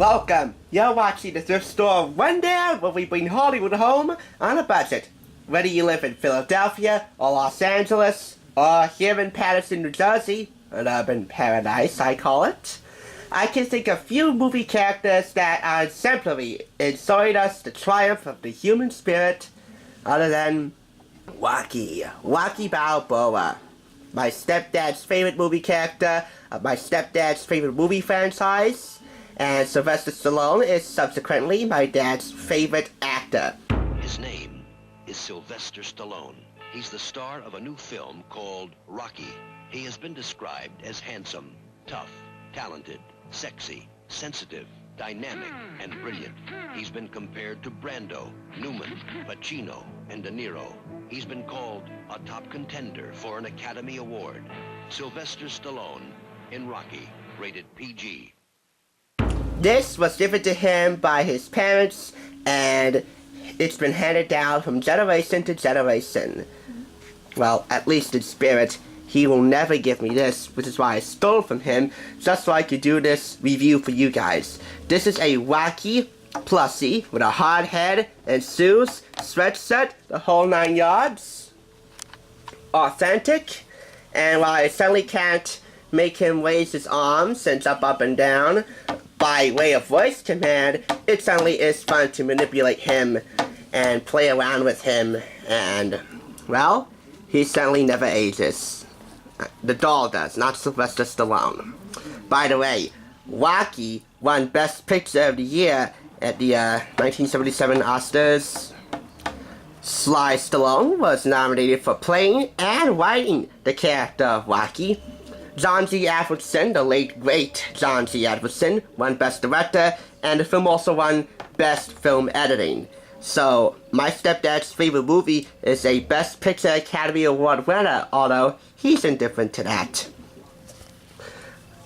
Welcome! You're watching the Thrift Store Rundown, where we bring Hollywood home on a budget. Whether you live in Philadelphia, or Los Angeles, or here in Paterson, New Jersey, an urban paradise I call it, I can think of few movie characters that are exemplary in showing us the triumph of the human spirit other than Rocky Balboa. My stepdad's favorite movie character of my stepdad's favorite movie franchise, and Sylvester Stallone is subsequently my dad's favorite actor. His name is Sylvester Stallone. He's the star of a new film called Rocky. He has been described as handsome, tough, talented, sexy, sensitive, dynamic, and brilliant. He's been compared to Brando, Newman, Pacino, and De Niro. He's been called a top contender for an Academy Award. Sylvester Stallone in Rocky, rated PG. This was given to him by his parents, and it's been handed down from generation to generation. Well, at least in spirit. He will never give me this, which is why I stole from him, just so I could do this review for you guys. This is a Rocky plushie with a hard head and shoes, sweatshirt, the whole 9 yards. Authentic. And while I certainly can't make him raise his arms and jump up and down by way of voice command, it certainly is fun to manipulate him and play around with him, and, well, he certainly never ages. The doll does, not Sylvester Stallone. By the way, Rocky won Best Picture of the Year at the 1977 Oscars. Sly Stallone was nominated for playing and writing the character of Rocky. John G. Avildsen, the late great John G. Avildsen, won Best Director, and the film also won Best Film Editing. So, my stepdad's favorite movie is a Best Picture Academy Award winner, although he's indifferent to that.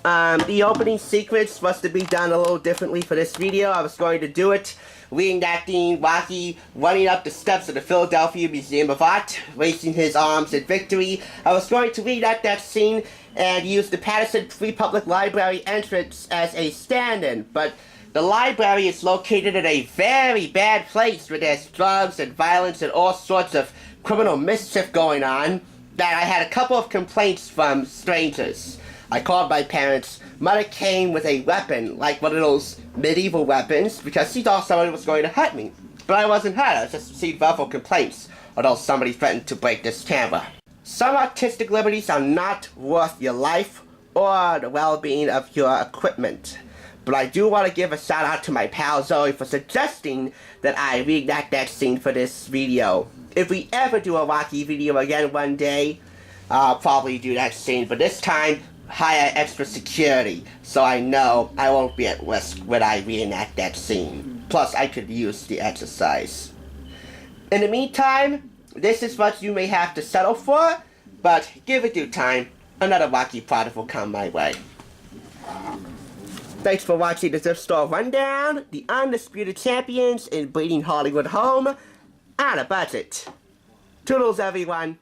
The opening sequence was to be done a little differently for this video. I was going to do it reenacting Rocky running up the steps of the Philadelphia Museum of Art, raising his arms in victory. I was going to reenact that scene and use the Paterson Free Public Library entrance as a stand-in, but the library is located in a very bad place where there's drugs and violence and all sorts of criminal mischief going on, that I had a couple of complaints from strangers. I called my parents. Mother came with a weapon, like one of those medieval weapons, because she thought someone was going to hurt me. But I wasn't hurt, I just received verbal complaints, although somebody threatened to break this camera. Some artistic liberties are not worth your life or the well-being of your equipment. But I do want to give a shout out to my pal Zoe for suggesting that I reenact that scene for this video. If we ever do a Rocky video again one day, I'll probably do that scene, but this time, hire extra security, so I know I won't be at risk when I reenact that scene. Plus, I could use the exercise. In the meantime, this is what you may have to settle for, but give it due time, another Rocky product will come my way. Thanks for watching the Thrift Store Rundown, the undisputed champions in bringing Hollywood home on a budget. Toodles, everyone.